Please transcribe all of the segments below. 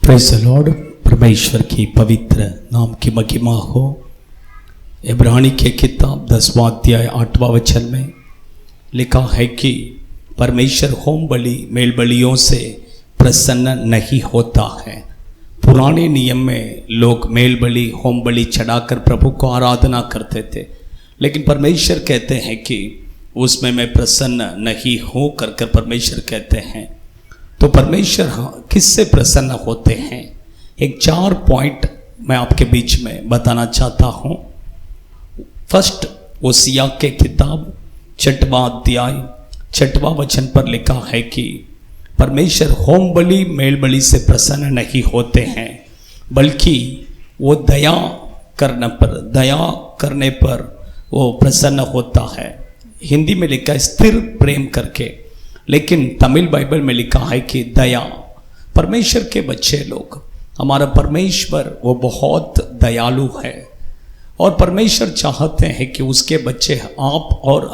Praise the Lord. परमेश्वर की पवित्र नाम की महिमा हो। इब्रानी के किताब 10वां अध्याय 8वां वचन में लिखा है कि परमेश्वर होम बलि मेल बलियों से प्रसन्न नहीं होता है। पुराने नियम में लोग मेल बलि होम बलि चढ़ाकर प्रभु को आराधना करते थे, लेकिन परमेश्वर कहते हैं कि उसमें मैं प्रसन्न नहीं हूँ कर परमेश्वर कहते हैं। तो परमेश्वर किससे प्रसन्न होते हैं? एक 4 पॉइंट मैं आपके बीच में बताना चाहता हूँ। फर्स्ट, ओसिया के किताब 6वां अध्याय 6वां वचन पर लिखा है कि परमेश्वर होम बलि मेल बलि से प्रसन्न नहीं होते हैं, बल्कि वो दया करने पर वो प्रसन्न होता है। हिंदी में लिखा है स्थिर प्रेम करके, लेकिन तमिल बाइबल में लिखा है कि दया। परमेश्वर के बच्चे लोग, हमारा परमेश्वर वो बहुत दयालु है और परमेश्वर चाहते हैं कि उसके बच्चे आप और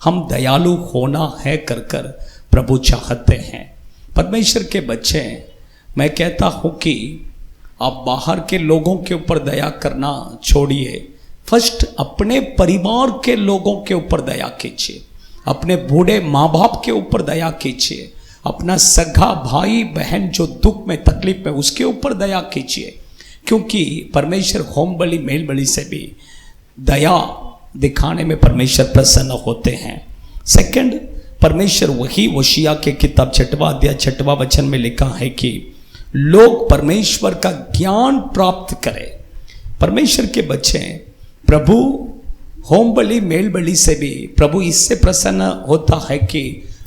हम दयालु होना है कर प्रभु चाहते हैं। परमेश्वर के बच्चे, मैं कहता हूँ कि आप बाहर के लोगों के ऊपर दया करना छोड़िए, फर्स्ट अपने परिवार के लोगों के ऊपर दया कीजिए, अपने बूढ़े माँ बाप के ऊपर दया कीजिए, अपना सगा भाई बहन जो दुख में तकलीफ में उसके ऊपर दया कीजिए, क्योंकि परमेश्वर होम बलि मेल बलि से भी दया दिखाने में परमेश्वर प्रसन्न होते हैं। सेकंड, परमेश्वर वही ओशिया के किताब 6वां अध्याय 6वां वचन में लिखा है कि लोग परमेश्वर का ज्ञान प्राप्त करें। परमेश्वर के बच्चे प्रभु होम बलि मेल बलि से भी प्रभु इससे प्रसन्न होता है कि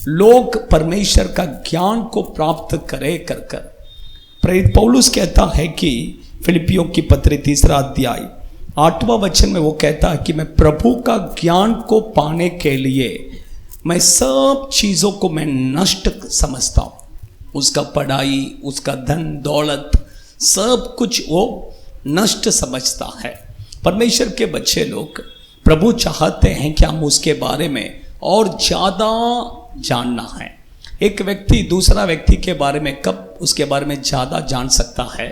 लोग परमेश्वर का ज्ञान को प्राप्त करें कर प्रेरित पौलुस कहता है कि फिलिपियों की पत्री 3 अध्याय 8वां वचन में वो कहता है कि मैं प्रभु का ज्ञान को पाने के लिए मैं सब चीज़ों को मैं नष्ट समझता हूँ। उसका पढ़ाई, उसका धन दौलत, सब कुछ वो नष्ट समझता है। परमेश्वर के बच्चे लोग, प्रभु चाहते हैं कि हम उसके बारे में और ज़्यादा जानना है। एक व्यक्ति दूसरा व्यक्ति के बारे में कब उसके बारे में ज़्यादा जान सकता है?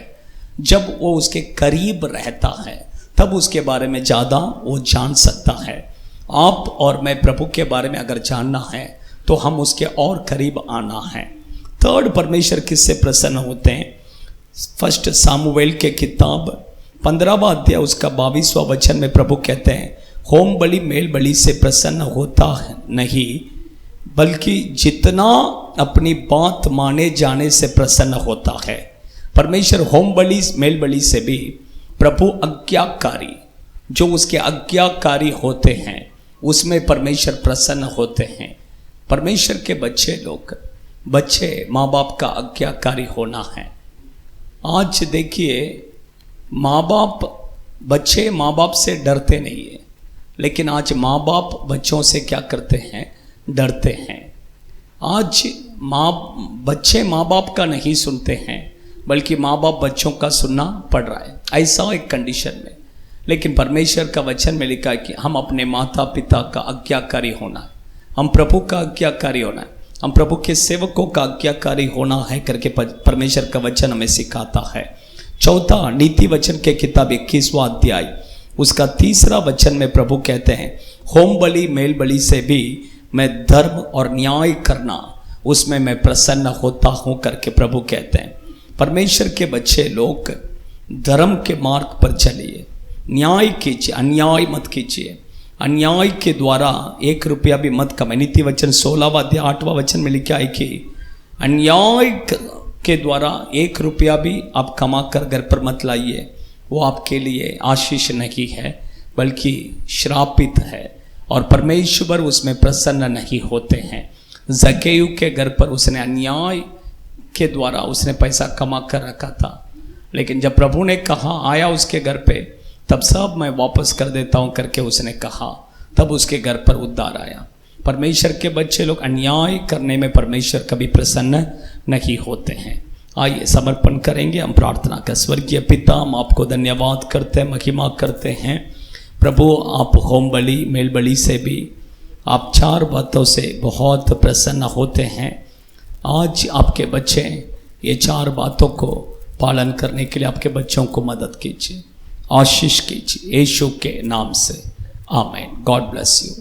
जब वो उसके करीब रहता है, तब उसके बारे में ज़्यादा वो जान सकता है। आप और मैं प्रभु के बारे में अगर जानना है तो हम उसके और करीब आना है। थर्ड, परमेश्वर किससे प्रसन्न होते हैं? फर्स्ट सामुएल के किताब 15वां अध्याय उसका 22वां वचन में प्रभु कहते हैं होम बलि मेल बलि से प्रसन्न होता है नहीं, बल्कि जितना अपनी बात माने जाने से प्रसन्न होता है। परमेश्वर होम बलि मेल बलि से भी प्रभु आज्ञाकारी, जो उसके आज्ञाकारी होते हैं उसमें परमेश्वर प्रसन्न होते हैं। परमेश्वर के बच्चे माँ बाप का आज्ञाकारी होना है। आज देखिए, बच्चे माँ बाप से डरते नहीं है, लेकिन आज माँ बाप बच्चों से क्या करते हैं? डरते हैं। आज बच्चे माँ बाप का नहीं सुनते हैं, बल्कि माँ बाप बच्चों का सुनना पड़ रहा है। ऐसा एक कंडीशन में, लेकिन परमेश्वर का वचन में लिखा है कि हम अपने माता पिता का आज्ञाकारी होना है, हम प्रभु का आज्ञाकारी होना है, हम प्रभु के सेवकों का आज्ञाकारी होना है करके परमेश्वर का वचन हमें सिखाता है। चौथा, नीति वचन के किताब 21वां अध्याय उसका 3 वचन में प्रभु कहते हैं होम बलि मेल बलि से भी मैं धर्म और न्याय करना, उसमें मैं प्रसन्न होता हूँ करके प्रभु कहते हैं। परमेश्वर के बच्चे लोग धर्म के मार्ग पर चलिए, न्याय कीजिए, अन्याय मत कीजिए। अन्याय के द्वारा 1 रुपया भी मत कमाए। नीति वचन 16वां अध्याय 8वां वचन में लिखा है कि अन्याय के द्वारा 1 रुपया भी आप कमा कर घर पर मत लाइए, वो आपके लिए आशीष नहीं है बल्कि श्रापित है और परमेश्वर उसमें प्रसन्न नहीं होते हैं। ज़क्केयू के घर पर उसने अन्याय के द्वारा उसने पैसा कमा कर रखा था, लेकिन जब प्रभु ने कहा आया उसके घर पे, तब सब मैं वापस कर देता हूँ करके उसने कहा, तब उसके घर पर उद्धार आया। परमेश्वर के बच्चे लोग अन्याय करने में परमेश्वर कभी प्रसन्न नहीं होते हैं। आइए समर्पण करेंगे, हम प्रार्थना कर। स्वर्गीय पिता, हम आपको धन्यवाद करते हैं, महिमा करते हैं। प्रभु, आप होम बलि मेल बलि से भी आप 4 बातों से बहुत प्रसन्न होते हैं। आज आपके बच्चे ये 4 बातों को पालन करने के लिए आपके बच्चों को मदद कीजिए, आशीष कीजिए, यीशु के नाम से आमीन। God bless you.